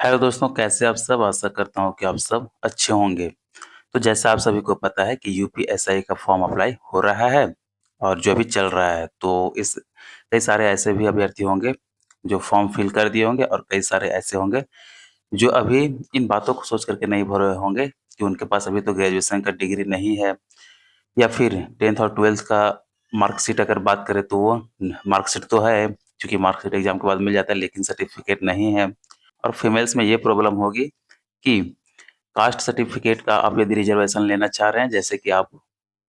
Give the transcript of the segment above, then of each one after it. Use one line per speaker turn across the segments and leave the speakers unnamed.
Hello दोस्तों, कैसे आप सब? आशा करता हूँ कि आप सब अच्छे होंगे। तो जैसा आप सभी को पता है कि यूपीएसआई का फॉर्म अप्लाई हो रहा है और जो अभी चल रहा है, तो इस कई सारे ऐसे भी अभ्यर्थी होंगे जो फॉर्म फिल कर दिए होंगे और कई सारे ऐसे होंगे जो अभी इन बातों को सोच करके नहीं भर रहे होंगे कि उनके पास अभी तो ग्रेजुएशन का डिग्री नहीं है, या फिर 10th और 12th का मार्कशीट अगर बात करें तो वो मार्कशीट तो है, क्योंकि मार्कशीट एग्जाम के बाद मिल जाता है, लेकिन सर्टिफिकेट नहीं है। और फीमेल्स में ये प्रॉब्लम होगी कि कास्ट सर्टिफिकेट का आप यदि रिजर्वेशन लेना चाह रहे हैं, जैसे कि आप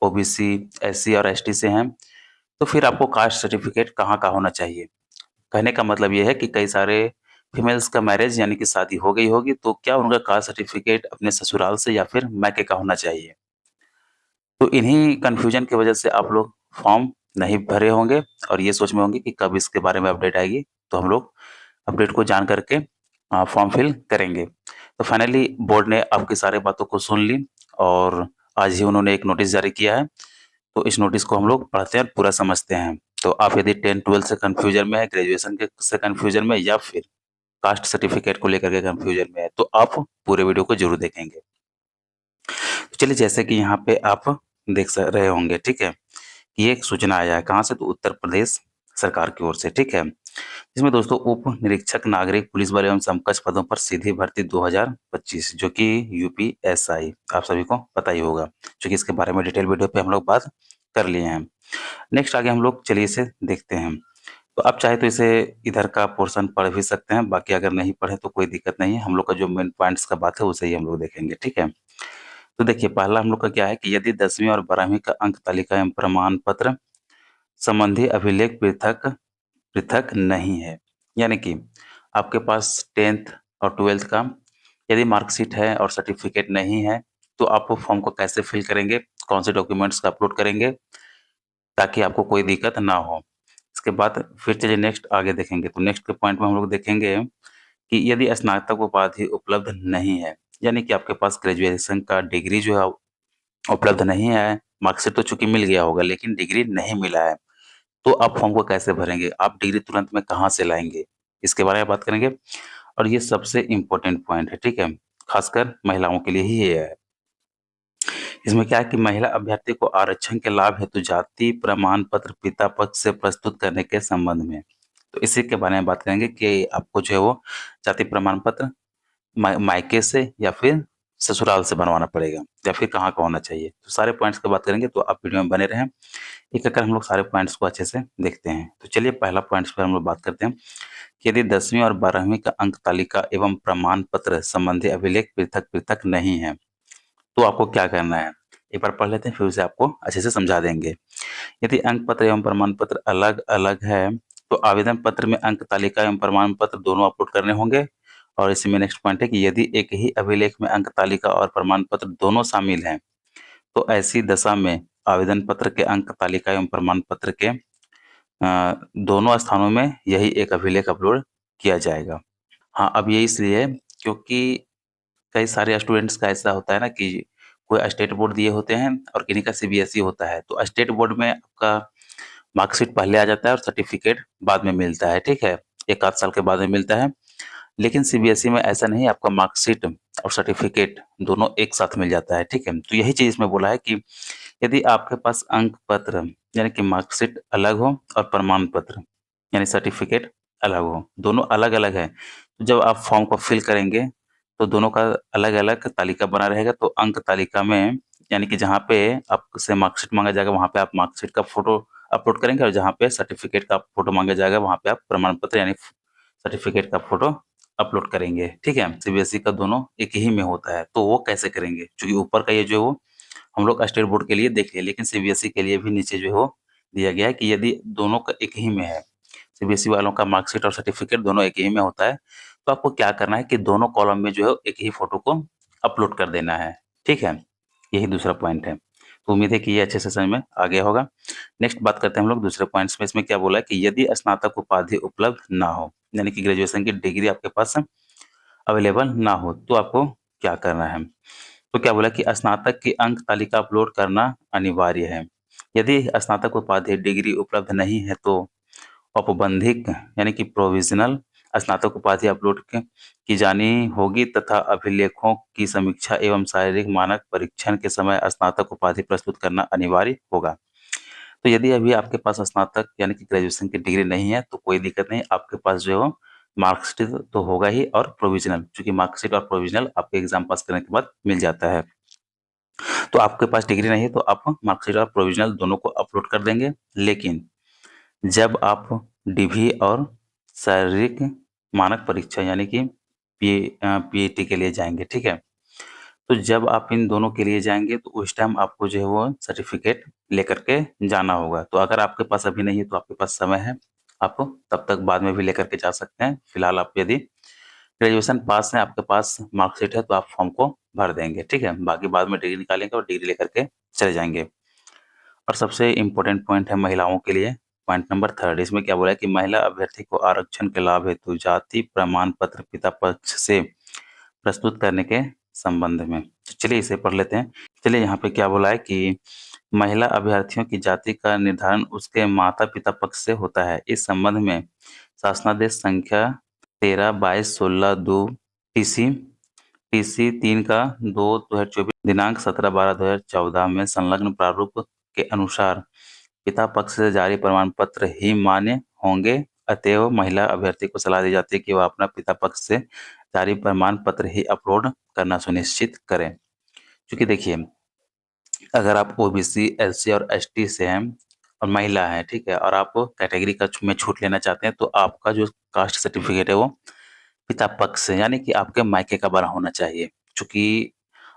ओबीसी, एससी और एसटी से हैं, तो फिर आपको कास्ट सर्टिफिकेट कहाँ का होना चाहिए? कहने का मतलब ये है कि कई सारे फीमेल्स का मैरिज यानी कि शादी हो गई होगी, तो क्या उनका कास्ट सर्टिफिकेट अपने ससुराल से या फिर मायके का होना चाहिए? तो इन्हीं कन्फ्यूजन की वजह से आप लोग फॉर्म नहीं भरे होंगे और ये सोच में होंगे कि कब इसके बारे में अपडेट आएगी, तो हम लोग अपडेट को जान करके फॉर्म फिल करेंगे। तो फाइनली बोर्ड ने आपकी सारी बातों को सुन ली और आज ही उन्होंने एक नोटिस जारी किया है। तो इस नोटिस को हम लोग पढ़ते हैं और पूरा समझते हैं। तो आप यदि 10-12 से कन्फ्यूजन में है, ग्रेजुएशन के से कन्फ्यूजन में, या फिर कास्ट सर्टिफिकेट को लेकर के कन्फ्यूजन में है, तो आप पूरे वीडियो को जरूर देखेंगे। तो चलिए, जैसे कि यहाँ पे आप देख रहे होंगे, ठीक है, ये एक सूचना आया है कहाँ से? तो उत्तर प्रदेश सरकार की ओर से, ठीक है। इसमें दोस्तों उप निरीक्षक नागरिक पुलिस बल एवं समकक्ष पदों पर सीधी भर्ती 2025, जो कि यूपीएसआई आप सभी को पता ही होगा, क्योंकि इसके बारे में डिटेल वीडियो पे हम लोग बात कर लिए हैं। नेक्स्ट आगे हम लोग चलिए इसे देखते हैं। तो आप चाहे तो इसे इधर का पोर्शन पढ़ भी सकते हैं, बाकी अगर नहीं पढ़े तो कोई दिक्कत नहीं है, हम लोग का जो मेन पॉइंट्स का बात है उसे ही हम लोग देखेंगे, ठीक है। तो देखिए, पहला हम लोग का क्या है कि यदि 10वीं और 12वीं का अंक तालिका एवं प्रमाण पत्र संबंधी अभिलेख पृथक पृथक नहीं है, यानी कि आपके पास 10th और 12th का यदि मार्कशीट है और सर्टिफिकेट नहीं है, तो आप वो फॉर्म को कैसे फिल करेंगे, कौन से डॉक्यूमेंट्स का अपलोड करेंगे, ताकि आपको कोई दिक्कत ना हो। इसके बाद फिर चलिए नेक्स्ट आगे देखेंगे। तो नेक्स्ट के पॉइंट में हम लोग देखेंगे कि यदि स्नातक उपाधि उपलब्ध नहीं है, यानी कि आपके पास ग्रेजुएशन का डिग्री जो है उपलब्ध नहीं है, मार्कशीट तो चूंकि मिल गया होगा लेकिन डिग्री नहीं मिला है, तो आप फॉर्म को कैसे भरेंगे? आप डिग्री तुरंत में कहाँ से लाएँगे? इसके बारे में बात करेंगे और ये सबसे इम्पोर्टेंट पॉइंट है, ठीक है? खासकर महिलाओं के लिए ही ये है। इसमें क्या है कि महिला अभ्यर्थी को आरक्षण के लाभ हेतु जाति प्रमाण पत्र पिता पक्ष से प्रस्तुत करने के संबंध में, तो इसी के बारे में बात करेंगे कि आपको जो है वो जाति प्रमाण पत्र मायके से या फिर ससुराल से बनवाना पड़ेगा, या फिर कहाँ का होना चाहिए। तो सारे पॉइंट्स की बात करेंगे, तो आप वीडियो में बने रहें। एक एक हम लोग सारे पॉइंट्स को अच्छे से देखते हैं। तो चलिए पहला पॉइंट्स पर हम लोग बात करते हैं कि यदि 10वीं और 12वीं का अंक तालिका एवं प्रमाण पत्र संबंधी अभिलेख पृथक-पृथक नहीं है, तो आपको क्या करना है? एक बार पढ़ लेते हैं, फिर उसे आपको अच्छे से समझा देंगे। यदि अंक पत्र एवं प्रमाण पत्र अलग-अलग है, तो आवेदन पत्र में अंक तालिका एवं प्रमाण पत्र दोनों अपलोड करने होंगे। और इसी में नेक्स्ट पॉइंट है कि यदि एक ही अभिलेख में अंक तालिका और प्रमाण पत्र दोनों शामिल हैं, तो ऐसी दशा में आवेदन पत्र के अंक तालिका एवं प्रमाण पत्र के दोनों स्थानों में यही एक अभिलेख अपलोड किया जाएगा। हाँ, अब ये इसलिए है क्योंकि कई सारे स्टूडेंट्स का ऐसा होता है ना कि कोई स्टेट बोर्ड दिए होते हैं और किन्हीं का सीबीएसई होता है। तो स्टेट बोर्ड में आपका मार्कशीट पहले आ जाता है और सर्टिफिकेट बाद में मिलता है, ठीक है? 1 आध साल के बाद में मिलता है। लेकिन सीबीएसई में ऐसा नहीं है, आपका मार्कशीट और सर्टिफिकेट दोनों एक साथ मिल जाता है, ठीक है? तो यही चीज़ इसमें बोला है कि यदि आपके पास अंक पत्र यानी कि मार्कशीट अलग हो और प्रमाण पत्र यानी सर्टिफिकेट अलग हो, दोनों अलग-अलग है, तो जब आप फॉर्म को फिल करेंगे, तो दोनों का अलग-अलग तालिका बना रहेगा। तो अंक तालिका में यानी कि जहाँ पे आपसे मार्कशीट माँगा जाएगा, वहाँ पे आप मार्कशीट का फ़ोटो अपलोड करेंगे और जहाँ पे सर्टिफिकेट का फ़ोटो माँगा जाएगा, वहाँ पे आप प्रमाण पत्र यानी सर्टिफिकेट का फ़ोटो अपलोड करेंगे, ठीक है? सीबीएसई का दोनों एक ही में होता है, तो वो कैसे करेंगे? क्योंकि ऊपर का ये जो है वो हम लोग स्टेट बोर्ड के लिए देख लिए, लेकिन सीबीएसई के लिए भी नीचे जो है वो दिया गया है कि यदि दोनों का एक ही में है, सीबीएसई वालों का मार्कशीट और सर्टिफिकेट दोनों एक ही में होता है, तो आपको क्या करना है कि दोनों कॉलम में जो है एक ही फ़ोटो को अपलोड कर देना है, ठीक है? यही दूसरा पॉइंट है। तो उम्मीद है कि ये अच्छे से समझ में आ गया होगा। नेक्स्ट बात करते हैं हम लोग दूसरे पॉइंट्स में। इसमें क्या बोला है कि यदि स्नातक उपाधि उपलब्ध ना हो, यानी कि ग्रेजुएशन की डिग्री आपके पास अवेलेबल ना हो, तो आपको क्या करना है? तो क्या बोला कि स्नातक की अंक तालिका अपलोड करना अनिवार्य है। यदि स्नातक उपाधि डिग्री उपलब्ध नहीं है, तो औपबंधिक यानी कि प्रोविजनल स्नातक उपाधि अपलोड की जानी होगी तथा अभिलेखों की समीक्षा एवं शारीरिक मानक परीक्षण के समय स्नातक उपाधि प्रस्तुत करना अनिवार्य होगा। तो यदि अभी आपके पास स्नातक यानी कि ग्रेजुएशन की डिग्री नहीं है तो कोई दिक्कत नहीं, आपके पास जो है मार्कशीट तो होगा ही और प्रोविजनल, क्योंकि मार्कशीट और प्रोविजनल आपके एग्जाम पास करने के बाद मिल जाता है। तो आपके पास डिग्री नहीं है तो आप मार्कशीट और प्रोविजनल दोनों को अपलोड कर देंगे। लेकिन जब आप डीवी और शारीरिक मानक परीक्षा यानी कि पीएटी के लिए जाएंगे, ठीक है, तो जब आप इन दोनों के लिए जाएंगे तो उस टाइम आपको जो है वो सर्टिफिकेट लेकर के जाना होगा। तो अगर आपके पास अभी नहीं है तो आपके पास समय है, आप तब तक बाद में भी लेकर के जा सकते हैं। फिलहाल आप यदि ग्रेजुएशन पास है, आपके पास मार्कशीट है, तो आप फॉर्म को भर देंगे, ठीक है। बाकी बाद में डिग्री निकालेंगे और डिग्री लेकर के चले जाएंगे। और सबसे इम्पोर्टेंट पॉइंट है महिलाओं के लिए, पॉइंट नंबर 3। इसमें क्या बोला है कि महिला अभ्यर्थी को आरक्षण के लाभ हेतु जाति प्रमाण पत्र पिता पक्ष से प्रस्तुत करने के संबंध में। तो चलिए इसे पढ़ लेते हैं। चलिए यहाँ पे क्या बोला है कि महिला अभ्यर्थियों की जाति का निर्धारण उसके माता पिता पक्ष से होता है। इस संबंध में शासनादेश संख्या 13/22/16 टीसी 3 का 2/2024 दिनांक 17/12/2014 में संलग्न प्रारूप के अनुसार पिता पक्ष से जारी प्रमाण पत्र ही मान्य होंगे। अतएव महिला अभ्यर्थी को सलाह दी जाती है कि वह अपना पिता पक्ष से जारी प्रमाण पत्र ही अपलोड करना सुनिश्चित करें। क्योंकि देखिए, अगर आप ओबीसी, एससी और एसटी से हैं और महिला है, ठीक है, और आप कैटेगरी का में छूट लेना चाहते हैं तो आपका जो कास्ट सर्टिफिकेट है वो पिता पक्ष से यानी कि आपके मायके का बना होना चाहिए। चूंकि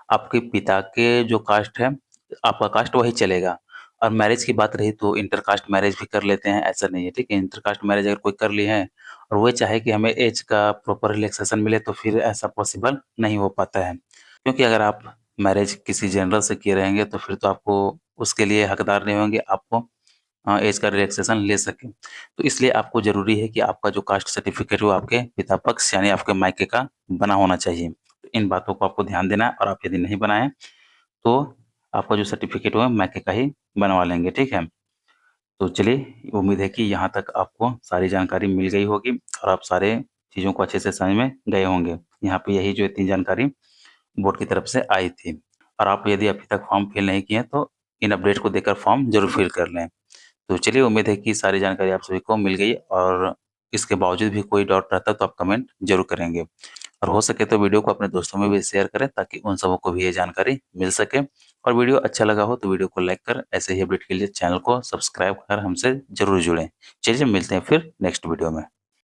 आपके पिता के जो कास्ट है, आपका कास्ट वही चलेगा। और मैरिज की बात रही तो इंटर कास्ट मैरिज भी कर लेते हैं, ऐसा नहीं है, ठीक है। इंटर कास्ट मैरिज अगर कोई कर ली है और वो चाहे कि हमें एज का प्रॉपर रिलैक्सेशन मिले तो फिर ऐसा पॉसिबल नहीं हो पाता है। क्योंकि अगर आप मैरिज किसी जनरल से किए रहेंगे तो फिर तो आपको उसके लिए हकदार नहीं होंगे, आपको एज का रिलैक्सेशन ले सकें। तो इसलिए आपको ज़रूरी है कि आपका जो कास्ट सर्टिफिकेट है वो आपके पिता पक्ष यानी आपके मायके का बना होना चाहिए। तो इन बातों को आपको ध्यान देना है और आप यदि नहीं बनाएँ तो आपका जो सर्टिफिकेट है मायके का ही बनवा लेंगे, ठीक है। तो चलिए, उम्मीद है कि यहाँ तक आपको सारी जानकारी मिल गई होगी और आप सारे चीज़ों को अच्छे से समझ में गए होंगे। यहाँ पे यही जो इतनी जानकारी बोर्ड की तरफ से आई थी। और आप यदि अभी तक फॉर्म फिल नहीं किए हैं तो इन अपडेट को देखकर फॉर्म ज़रूर फिल कर लें। तो चलिए, उम्मीद है कि सारी जानकारी आप सभी को मिल गई और इसके बावजूद भी कोई डाउट रहता है तो आप कमेंट ज़रूर करेंगे। और हो सके तो वीडियो को अपने दोस्तों में भी शेयर करें ताकि उन सबों को भी ये जानकारी मिल सके। और वीडियो अच्छा लगा हो तो वीडियो को लाइक कर ऐसे ही अपडेट के लिए चैनल को सब्सक्राइब कर हमसे ज़रूर जुड़ें। चलिए मिलते हैं फिर नेक्स्ट वीडियो में।